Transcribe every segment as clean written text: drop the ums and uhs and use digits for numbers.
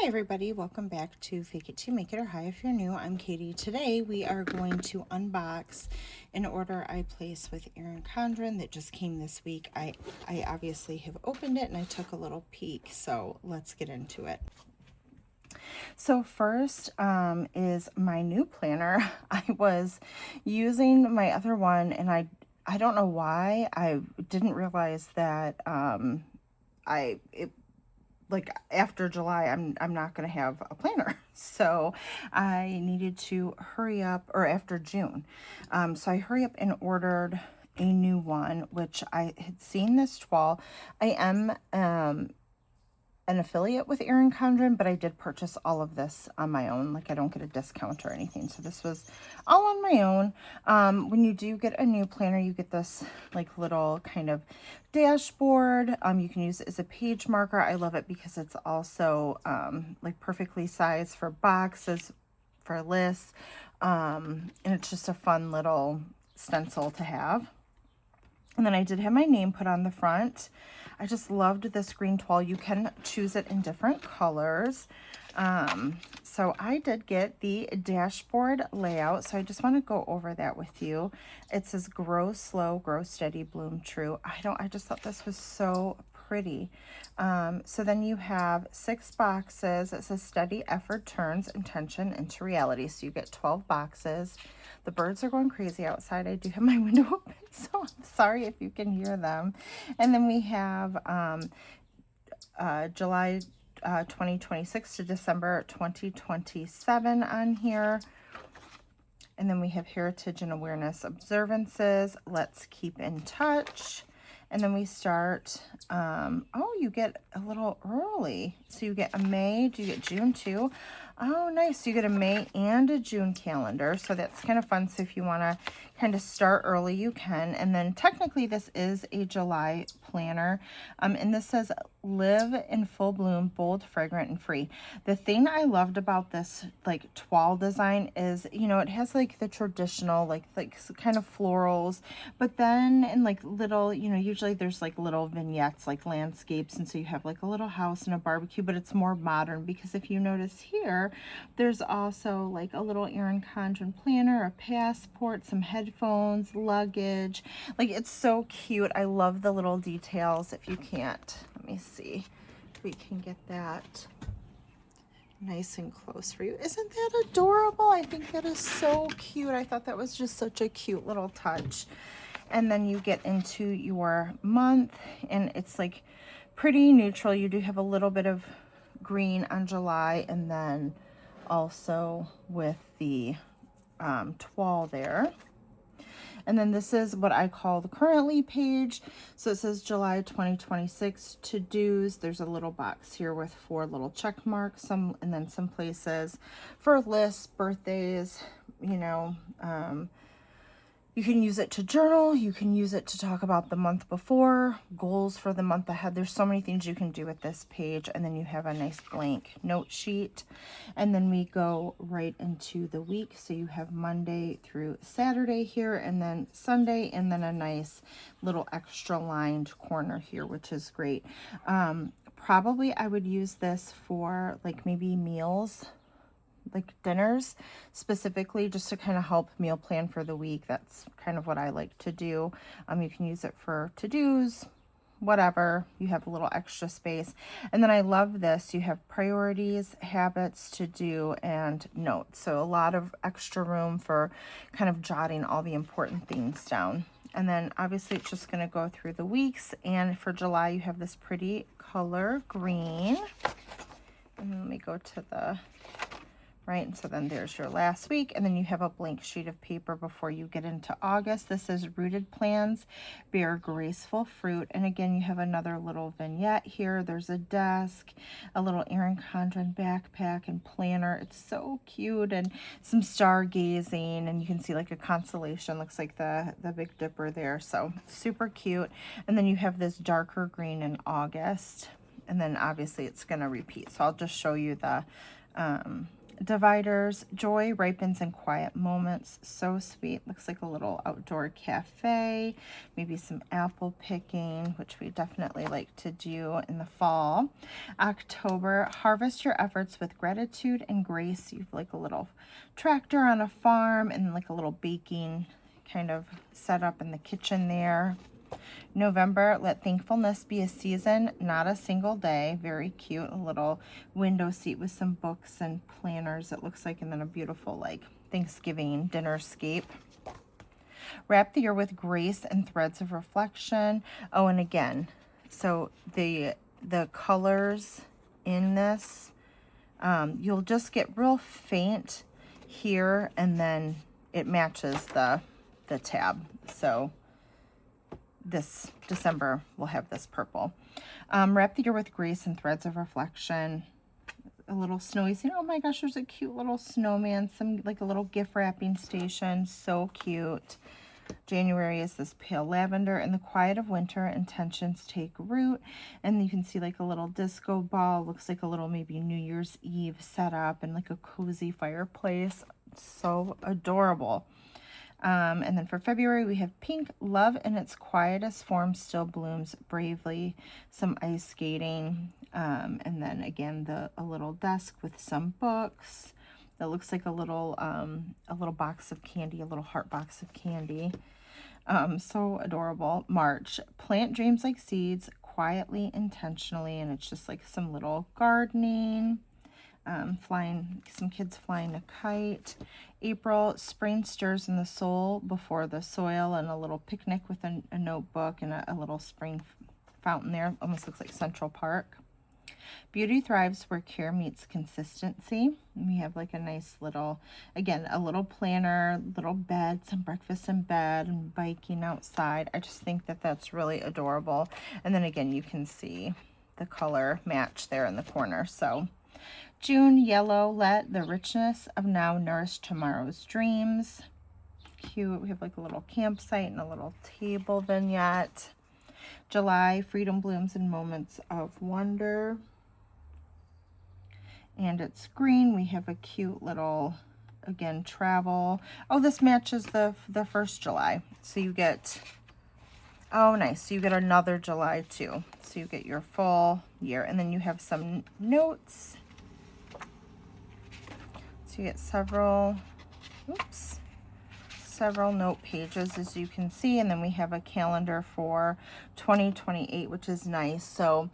Hi everybody, welcome back to Fake It To Make It or Hi. If you're new, I'm Katie. Today we are going to unbox an order I placed with Erin Condren that just came this week. I obviously have opened it and I took a little peek, so let's get into it. So first is my new planner. I was using my other one and I don't know why I didn't realize that like after July, I'm not going to have a planner. So I needed to hurry up, or after June. So I hurry up and ordered a new one, which I had seen this Toile. I am an affiliate with Erin Condren, but I did purchase all of this on my own. Like I don't get a discount or anything. So this was all on my own. When you do get a new planner, you get this like little kind of dashboard. You can use it as a page marker. I love it because it's also like perfectly sized for boxes, for lists. And it's just a fun little stencil to have. And then I did have my name put on the front. I just loved this green Toile. You can choose it in different colors. So I did get the dashboard layout. So I just want to go over that with you. It says grow slow, grow steady, bloom true. I just thought this was so pretty. So then you have 6 boxes. It says steady effort turns intention into reality. So you get 12 boxes. The birds are going crazy outside. I do have my window open, so I'm sorry if you can hear them. And then we have July 2026 to December 2027 on here. And then we have Heritage and Awareness Observances. Let's keep in touch. And then we start, oh, you get a little early. So you get a May, do you get June too? Oh, nice. You get a May and a June calendar. So that's kind of fun. So if you want to kind of start early, you can. And then technically this is a July planner. And this says live in full bloom, bold, fragrant, and free. The thing I loved about this like Toile design is, you know, it has like the traditional, like kind of florals, but then in like little, you know, usually there's like little vignettes, like landscapes. And so you have like a little house and a barbecue, but it's more modern because if you notice here, there's also like a little Erin Condren planner, a passport, some headphones, luggage. Like it's so cute. I love the little details. If you can't, let me see if we can get that nice and close for you. Isn't that adorable? I think that is so cute. I thought that was just such a cute little touch. And then you get into your month and it's like pretty neutral. You do have a little bit of green on July and then also with the Toile there. And then this is what I call the currently page. So it says July 2026 to-dos. There's a little box here with 4 little check marks, and then some places for lists, birthdays, you know, you can use it to journal. You can use it to talk about the month before, goals for the month ahead. There's so many things you can do with this page. And then you have a nice blank note sheet. And then we go right into the week. So you have Monday through Saturday here, and then Sunday, and then a nice little extra lined corner here, which is great. Probably I would use this for like maybe meals, like dinners specifically, just to kind of help meal plan for the week. That's kind of what I like to do. You can use it for to-dos, whatever. You have a little extra space. And then I love this. You have priorities, habits, to do, and notes. So a lot of extra room for kind of jotting all the important things down. And then obviously it's just going to go through the weeks. And for July, you have this pretty color green. And let me go to the right, and so then there's your last week, and then you have a blank sheet of paper before you get into August. This is rooted plans bear graceful fruit, and again you have another little vignette here. There's a desk, a little Erin Condren backpack and planner. It's so cute, and some stargazing, and you can see like a constellation, looks like the Big Dipper there. So super cute. And then you have this darker green in August, and then obviously it's going to repeat. So I'll just show you the dividers. Joy ripens in quiet moments. So sweet. Looks like a little outdoor cafe. Maybe some apple picking, which we definitely like to do in the fall. October, harvest your efforts with gratitude and grace. You've like a little tractor on a farm and like a little baking kind of set up in the kitchen there. November, let thankfulness be a season, not a single day. Very cute. A little window seat with some books and planners, it looks like, and then a beautiful like Thanksgiving dinnerscape. Wrap the year with grace and threads of reflection. Oh, and again, so the colors in this, you'll just get real faint here, and then it matches the tab. So this December we'll have this purple. Wrap the year with grace and threads of reflection. A little snowy scene. Oh my gosh, there's a cute little snowman, some like a little gift wrapping station. So cute. January is this pale lavender. In the quiet of winter, intentions take root. And you can see like a little disco ball. Looks like a little maybe New Year's Eve setup and like a cozy fireplace. So adorable. And then for February, we have pink. Love in its quietest form still blooms bravely. Some ice skating. And then again, a little desk with some books. That looks like a little box of candy, a little heart box of candy. So adorable. March, plant dreams like seeds, quietly, intentionally. And it's just like some little gardening. Some kids flying a kite. April, spring stirs in the soul before the soil, and a little picnic with a notebook and a little spring fountain there. Almost looks like Central Park. Beauty thrives where care meets consistency. And we have like a nice little, again, a little planner, little bed, some breakfast in bed, and biking outside. I just think that that's really adorable. And then again, you can see the color match there in the corner. So June, yellow, let the richness of now nourish tomorrow's dreams. Cute. We have like a little campsite and a little table vignette. July, freedom blooms in moments of wonder. And it's green. We have a cute little, again, travel. Oh, this matches the 1st July. So you get, oh, nice. So you get another July too. So you get your full year. And then you have some notes. So you get several note pages, as you can see, and then we have a calendar for 2028, which is nice. So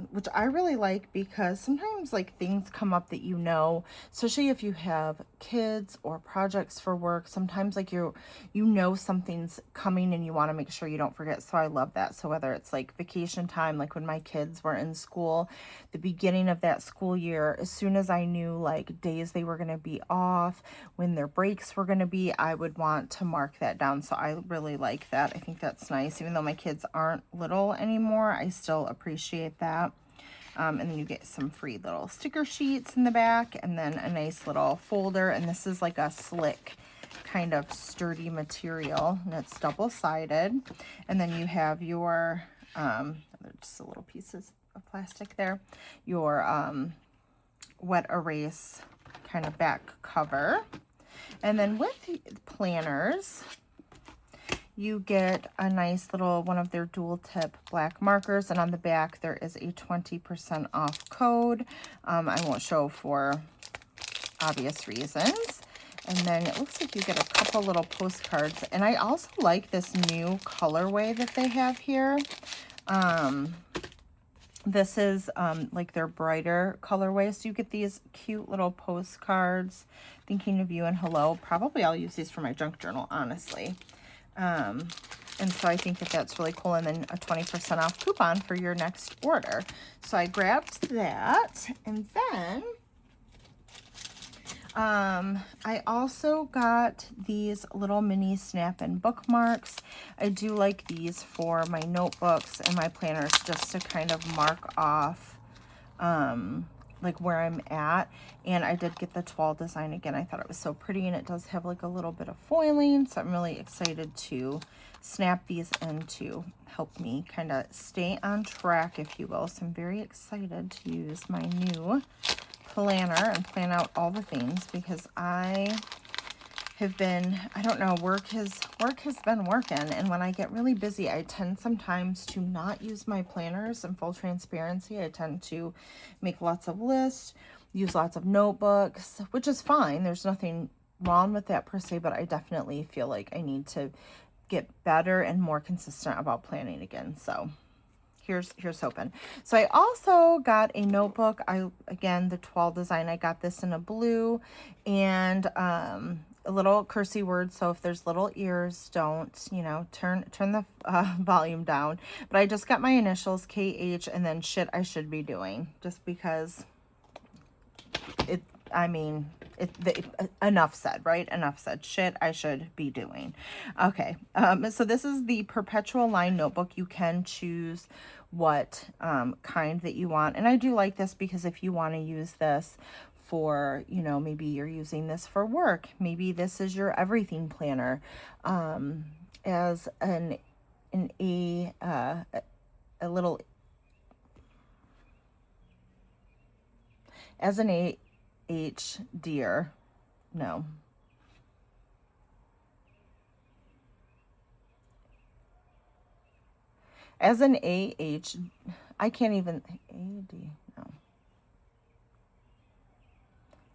which I really like, because sometimes like things come up that, you know, especially if you have kids or projects for work, sometimes like you know something's coming and you want to make sure you don't forget. So I love that. So whether it's like vacation time, like when my kids were in school, the beginning of that school year, as soon as I knew like days they were going to be off, when their breaks were going to be, I would want to mark that down. So I really like that. I think that's nice. Even though my kids aren't little anymore, I still appreciate that. And then you get some free little sticker sheets in the back, and then a nice little folder. And this is like a slick kind of sturdy material, and it's double-sided. And then you have your just a little pieces of plastic there, your wet erase kind of back cover. And then with planners, you get a nice little one of their dual tip black markers, and on the back there is a 20% off code. I won't show for obvious reasons. And then it looks like you get a couple little postcards, and I also like this new colorway that they have here. This is like their brighter colorway, so you get these cute little postcards thinking of you and hello. Probably I'll use these for my junk journal, honestly. And so I think that that's really cool. And then a 20% off coupon for your next order. So I grabbed that, and then I also got these little mini snap-in bookmarks. I do like these for my notebooks and my planners, just to kind of mark off like where I'm at. And I did get the Toile design again. I thought it was so pretty, and it does have like a little bit of foiling, so I'm really excited to snap these in to help me kind of stay on track, if you will. So I'm very excited to use my new planner and plan out all the things, because I have been, I don't know, work has been working, and when I get really busy, I tend sometimes to not use my planners. In full transparency, I tend to make lots of lists, use lots of notebooks, which is fine. There's nothing wrong with that per se, but I definitely feel like I need to get better and more consistent about planning again. So here's hoping. So I also got a notebook. Again, the Toile design, I got this in a blue, and a little cursey word, so if there's little ears, don't, you know, turn the volume down. But I just got my initials, KH, and then shit I should be doing, just because enough said, right? Enough said. Shit I should be doing. Okay, so this is the perpetual line notebook. You can choose what kind that you want, and I do like this because if you want to use this for, you know, maybe you're using this for work, maybe this is your everything planner, as a little, as an AH dear, no, as an AH, I can't even, AD, no,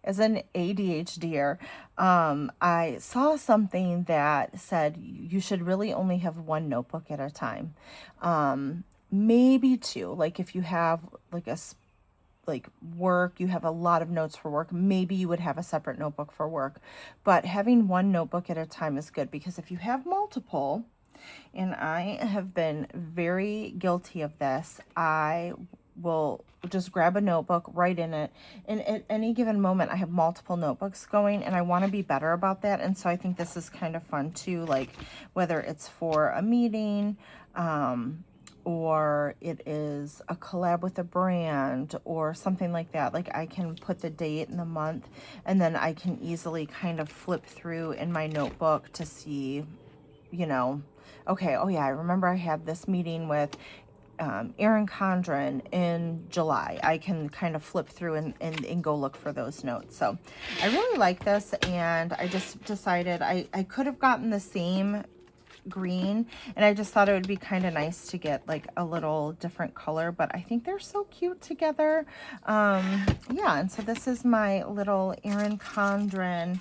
as an ADHDer, I saw something that said you should really only have one notebook at a time, maybe two. Like if you have like work, you have a lot of notes for work, maybe you would have a separate notebook for work, but having one notebook at a time is good, because if you have multiple, and I have been very guilty of this, I will just grab a notebook, write in it, and at any given moment I have multiple notebooks going, and I want to be better about that. And so I think this is kind of fun too, like whether it's for a meeting, or it is a collab with a brand or something like that. Like I can put the date and the month, and then I can easily kind of flip through in my notebook to see, you know, okay, oh yeah, I remember I had this meeting with Erin Condren in July. I can kind of flip through and go look for those notes. So I really like this, and I just decided I could have gotten the same green, and I just thought it would be kind of nice to get like a little different color, but I think they're so cute together. Yeah, and so this is my little Erin Condren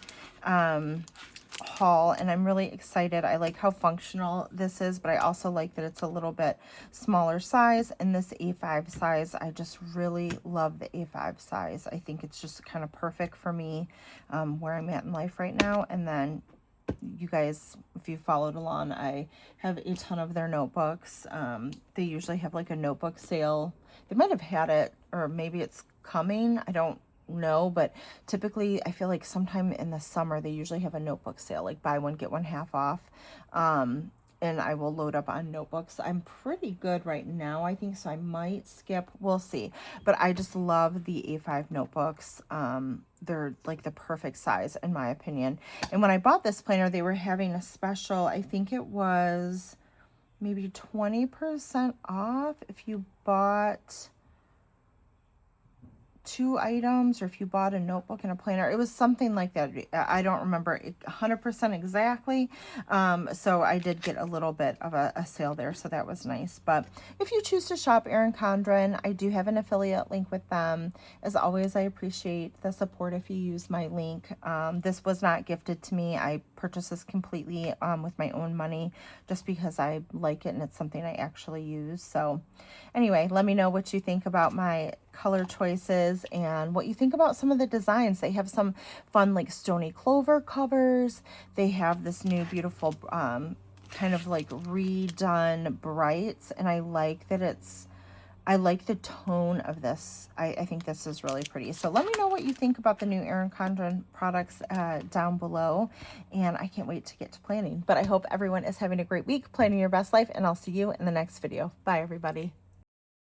haul, and I'm really excited. I like how functional this is, but I also like that it's a little bit smaller size, and this A5 size, I just really love the A5 size. I think it's just kind of perfect for me, where I'm at in life right now. And then you guys, if you followed along, I have a ton of their notebooks. They usually have like a notebook sale. They might have had it, or maybe it's coming, I don't know, but typically I feel like sometime in the summer they usually have a notebook sale, like buy one get one half off, and I will load up on notebooks. I'm pretty good right now, I think, so I might skip, we'll see. But I just love the A5 notebooks. They're like the perfect size in my opinion. And when I bought this planner, they were having a special, I think it was maybe 20% off if you bought 2 items, or if you bought a notebook and a planner. It was something like that. I don't remember 100% exactly. So I did get a little bit of a sale there, so that was nice. But if you choose to shop Erin Condren, I do have an affiliate link with them. As always, I appreciate the support if you use my link. This was not gifted to me. I purchased this completely with my own money, just because I like it and it's something I actually use. So anyway, let me know what you think about my color choices and what you think about some of the designs. They have some fun like stony clover covers. They have this new beautiful kind of like redone brights, and I like that I like the tone of this. I think this is really pretty. So let me know what you think about the new Erin Condren products down below. And I can't wait to get to planning. But I hope everyone is having a great week, planning your best life, and I'll see you in the next video. Bye, everybody.